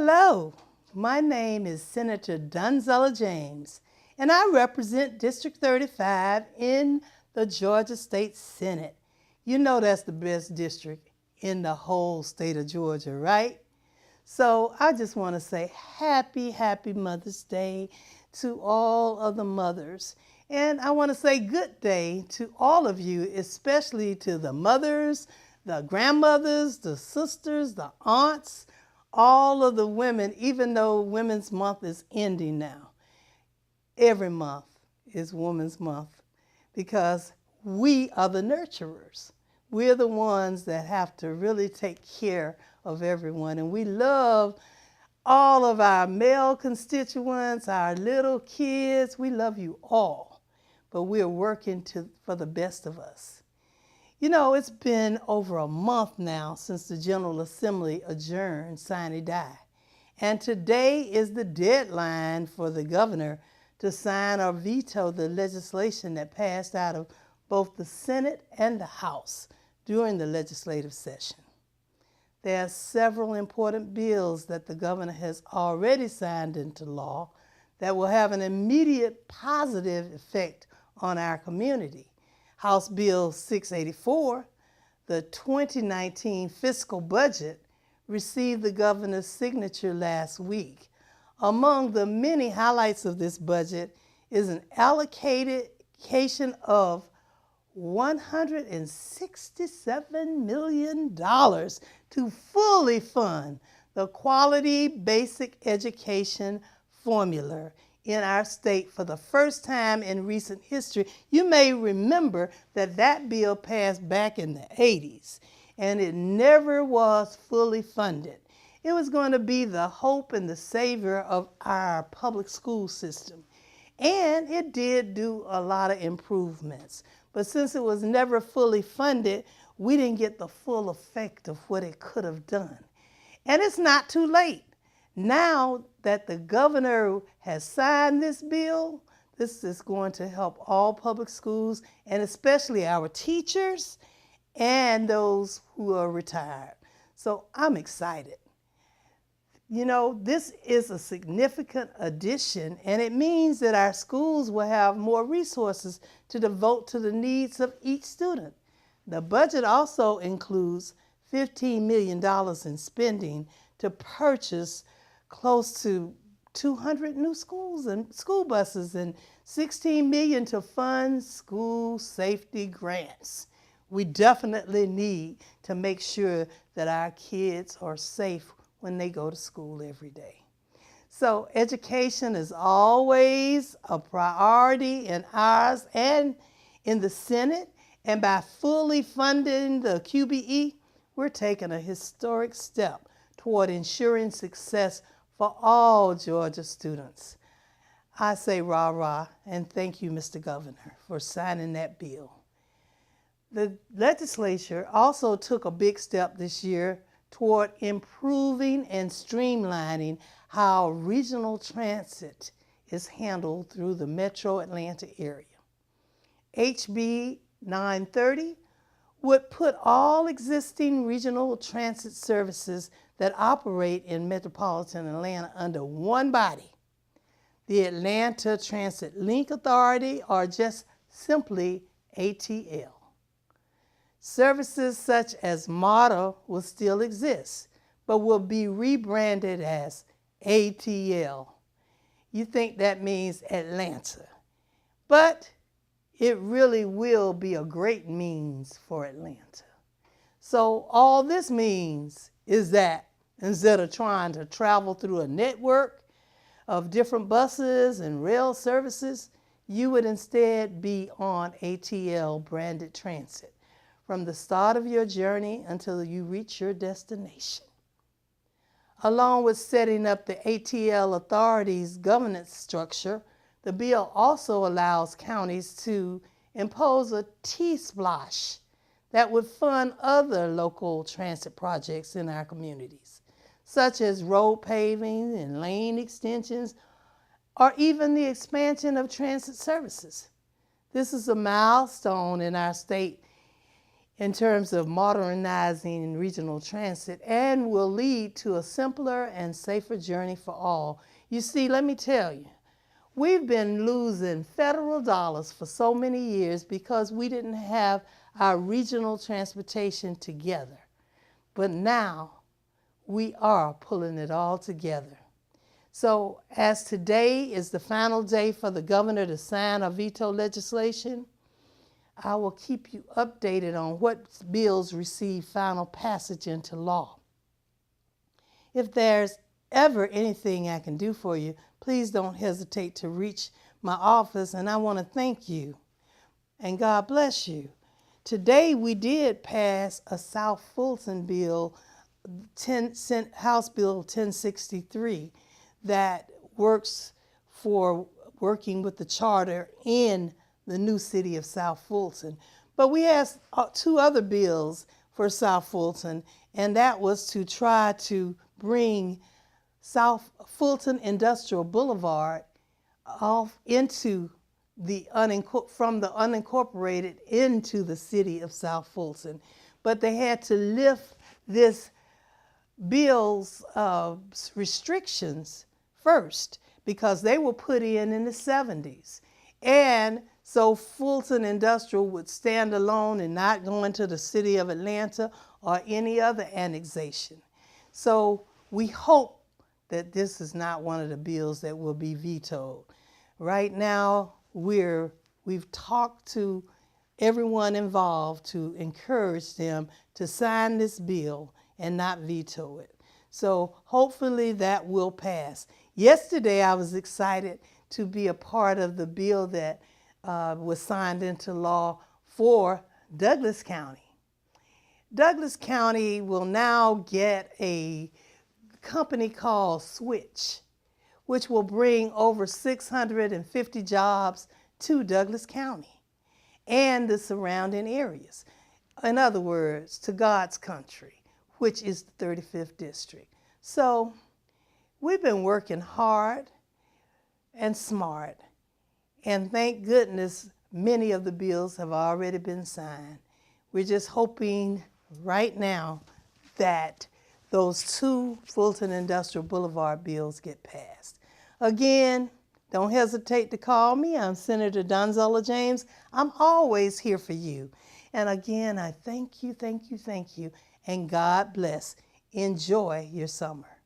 Hello, my name is Senator Donzella James, and I represent District 35 in the Georgia State Senate. You know that's the best district in the whole state of Georgia, right? So I just want to say happy Mother's Day to all of the mothers. And I want to say good day to all of you, especially to the mothers, the grandmothers, the sisters, the aunts, all of the women, even though Women's Month is ending now. Every month is Women's Month because we are the nurturers. We're the ones that have to really take care of everyone. And we love all of our male constituents, our little kids. We love you all, but we're working for the best of us. You know, it's been over a month now since the General Assembly adjourned sine die. And today is the deadline for the governor to sign or veto the legislation that passed out of both the Senate and the House during the legislative session. There are several important bills that the governor has already signed into law that will have an immediate positive effect on our community. House Bill 684, the 2019 fiscal budget, received the governor's signature last week. Among the many highlights of this budget is an allocation of $167 million to fully fund the quality basic education formula in our state for the first time in recent history. You may remember that that bill passed back in the 80s, and it never was fully funded. It was going to be the hope and the savior of our public school system, and it did do a lot of improvements. But since it was never fully funded, we didn't get the full effect of what it could have done. And it's not too late. Now that the governor has signed this bill, this is going to help all public schools and especially our teachers and those who are retired. So I'm excited. You know, this is a significant addition, and it means that our schools will have more resources to devote to the needs of each student. The budget also includes $15 million in spending to purchase close to 200 new schools and school buses and $16 million to fund school safety grants. We definitely need to make sure that our kids are safe when they go to school every day. So education is always a priority in ours and in the Senate, and by fully funding the QBE, we're taking a historic step toward ensuring success for all Georgia students. I say rah rah, and thank you, Mr. Governor, for signing that bill. The legislature also took a big step this year toward improving and streamlining how regional transit is handled through the metro Atlanta area. HB 930 would put all existing regional transit services that operate in metropolitan Atlanta under one body, the Atlanta Transit Link Authority, or just simply ATL. Services such as MARTA will still exist, but will be rebranded as ATL. You think that means Atlanta, but it really will be a great means for Atlanta. So all this means is that instead of trying to travel through a network of different buses and rail services, you would instead be on ATL branded transit from the start of your journey until you reach your destination. Along with setting up the ATL authority's governance structure, the bill also allows counties to impose a T-splosh that would fund other local transit projects in our communities, such as road paving and lane extensions, or even the expansion of transit services. This is a milestone in our state in terms of modernizing regional transit and will lead to a simpler and safer journey for all. You see, let me tell you, we've been losing federal dollars for so many years because we didn't have our regional transportation together. But now we are pulling it all together. So as today is the final day for the governor to sign or veto legislation, I will keep you updated on what bills receive final passage into law. If there's ever anything I can do for you, please don't hesitate to reach my office, and I want to thank you. And God bless you. Today we did pass a South Fulton bill, House Bill 1063, that works for working with the charter in the new city of South Fulton. But we had two other bills for South Fulton, and that was to try to bring South Fulton Industrial Boulevard off into from the unincorporated into the city of South Fulton. But they had to lift this bill's restrictions first because they were put in the 70s. And so Fulton Industrial would stand alone and not go into the city of Atlanta or any other annexation. So we hope that this is not one of the bills that will be vetoed. Right now, we've talked to everyone involved to encourage them to sign this bill and not veto it. So hopefully that will pass. Yesterday, I was excited to be a part of the bill that was signed into law for Douglas County. Douglas County will now get a company called Switch, which will bring over 650 jobs to Douglas County and the surrounding areas. In other words, to God's country, which is the 35th district. So we've been working hard and smart, and thank goodness many of the bills have already been signed. We're just hoping right now that those two Fulton Industrial Boulevard bills get passed. Again, don't hesitate to call me. I'm Senator Donzella James. I'm always here for you. And again, I thank you, and God bless. Enjoy your summer.